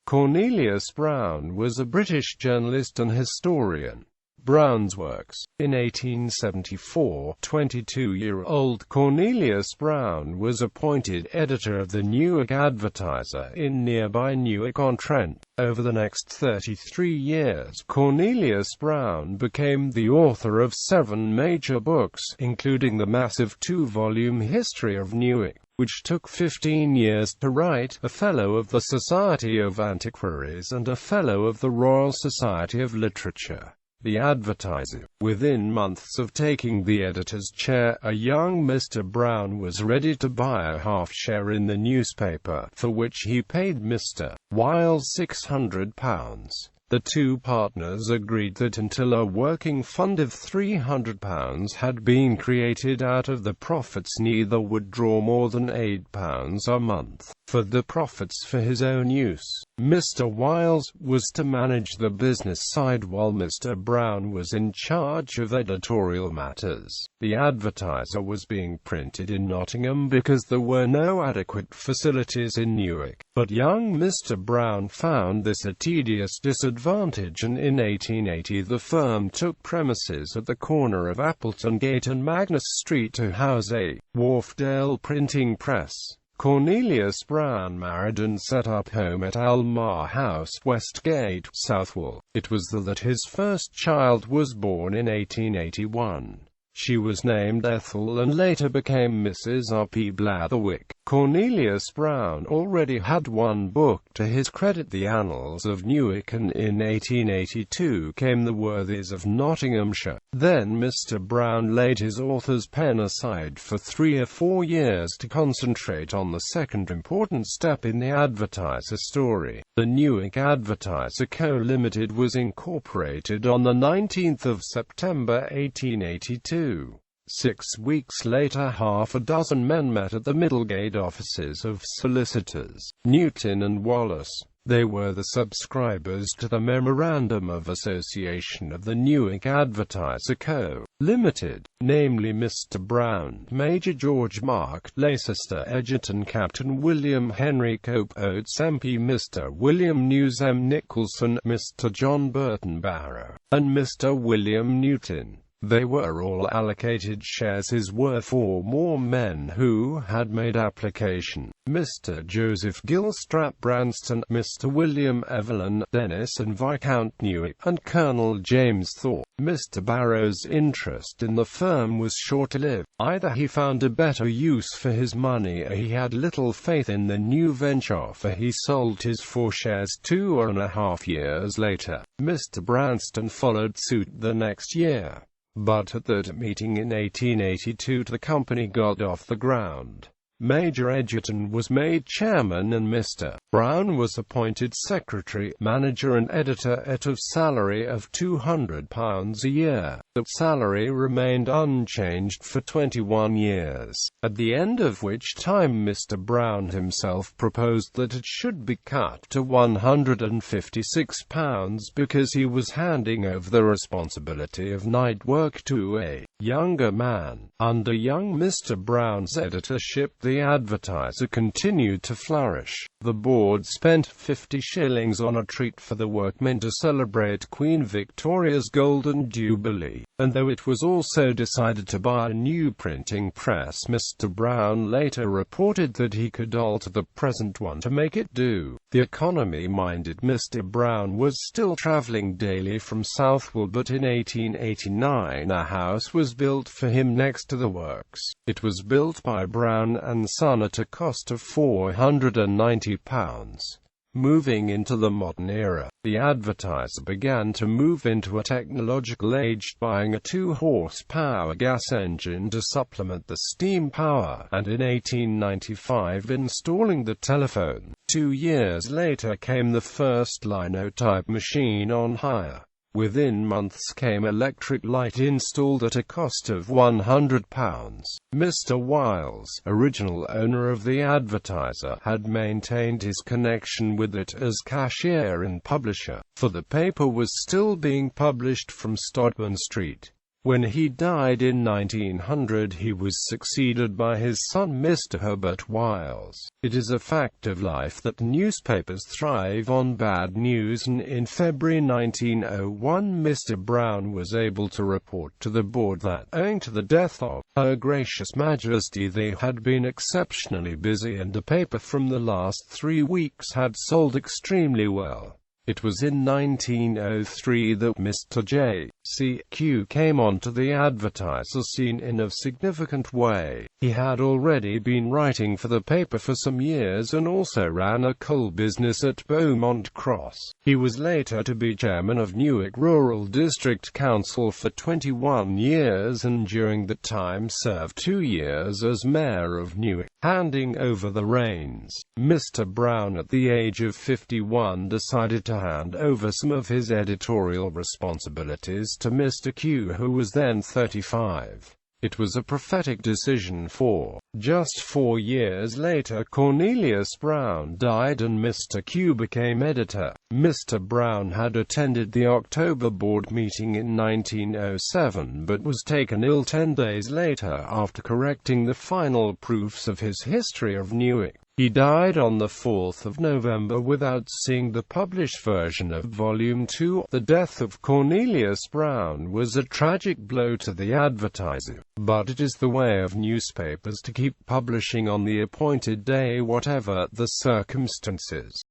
Cornelius Brown was a British journalist and historian. Brown's works. In 1874, 22-year-old Cornelius Brown was appointed editor of the Newark Advertiser in nearby Newark-on-Trent. Over the next 33 years, Cornelius Brown became the author of 7 major books, including the massive 2-volume History of Newark, which took 15 years to write, a Fellow of the Society of Antiquaries and a Fellow of the Royal Society of Literature. The Advertiser. Within months of taking the editor's chair, a young Mr. Brown was ready to buy a half-share in the newspaper, for which he paid Mr. Wiles £600. The two partners agreed that until a working fund of £300 had been created out of the profits, neither would draw more than £8 a month for the profits for his own use. Mr. Wiles was to manage the business side while Mr. Brown was in charge of editorial matters. The Advertiser was being printed in Nottingham because there were no adequate facilities in Newark, but young Mr. Brown found this a tedious disadvantage, and in 1880 the firm took premises at the corner of Appleton Gate and Magnus Street to house a Wharfdale printing press. Cornelius Brown married and set up home at Almar House, Westgate, Southwell. It was there that his first child was born in 1881. She was named Ethel and later became Mrs. R. P. Blatherwick. Cornelius Brown already had one book to his credit, The Annals of Newark, and in 1882 came The Worthies of Nottinghamshire. Then Mr. Brown laid his author's pen aside for 3 or 4 years to concentrate on the second important step in the Advertiser story. The Newark Advertiser Co. Limited was incorporated on the 19th of September 1882. 6 weeks later, half a dozen men met at the Middlegate offices of solicitors Newton and Wallace. They were the subscribers to the Memorandum of Association of the Newark Advertiser Co. Limited, namely Mr. Brown, Major George Mark Leicester Egerton, Captain William Henry Cope Oates MP, Mr. William News M. Nicholson, Mr. John Burton Barrow, and Mr. William Newton. They were all allocated shares, as were 4 more men who had made application: Mr. Joseph Gilstrap Branston, Mr. William Evelyn Dennis and Viscount Newark, and Colonel James Thorpe. Mr. Barrow's interest in the firm was short-lived. Either he found a better use for his money, or he had little faith in the new venture, for he sold his 4 shares 2.5 years later. Mr. Branston followed suit the next year. But at that meeting in 1882 the company got off the ground. Major Egerton was made chairman and Mr. Brown was appointed secretary, manager and editor at a salary of £200 a year. The salary remained unchanged for 21 years, at the end of which time Mr. Brown himself proposed that it should be cut to £156 because he was handing over the responsibility of night work to a younger man. Under young Mr. Brown's editorship, the Advertiser continued to flourish. The board spent 50 shillings on a treat for the workmen to celebrate Queen Victoria's Golden Jubilee, and though it was also decided to buy a new printing press, Mr. Brown later reported that he could alter the present one to make it do. The economy-minded Mr. Brown was still travelling daily from Southwell, but in 1889 a house was built for him next to the works. It was built by Brown and Son at a cost of £490. Moving into the modern era, the Advertiser began to move into a technological age, buying a 2-horsepower gas engine to supplement the steam power, and in 1895 installing the telephone. 2 years later came the first linotype machine on hire. Within months came electric light installed at a cost of £100. Mr. Wiles, original owner of the Advertiser, had maintained his connection with it as cashier and publisher, for the paper was still being published from Stodburn Street. When he died in 1900, he was succeeded by his son Mr. Herbert Wiles. It is a fact of life that newspapers thrive on bad news, and in February 1901 Mr. Brown was able to report to the board that, owing to the death of Her Gracious Majesty, they had been exceptionally busy and the paper from the last 3 weeks had sold extremely well. It was in 1903 that Mr. J.C.Q. came onto the advertiser scene in a significant way. He had already been writing for the paper for some years and also ran a coal business at Beaumont Cross. He was later to be chairman of Newark Rural District Council for 21 years and during that time served 2 years as mayor of Newark. Handing over the reins, Mr. Brown at the age of 51 decided to hand over some of his editorial responsibilities to Mr. Q, who was then 35. It was a prophetic decision, for just 4 years later Cornelius Brown died and Mr. Q became editor. Mr. Brown had attended the October board meeting in 1907 but was taken ill 10 days later after correcting the final proofs of his History of Newark. He died on the 4th of November without seeing the published version of Volume 2. The death of Cornelius Brown was a tragic blow to the advertiser, but it is the way of newspapers to keep publishing on the appointed day whatever the circumstances.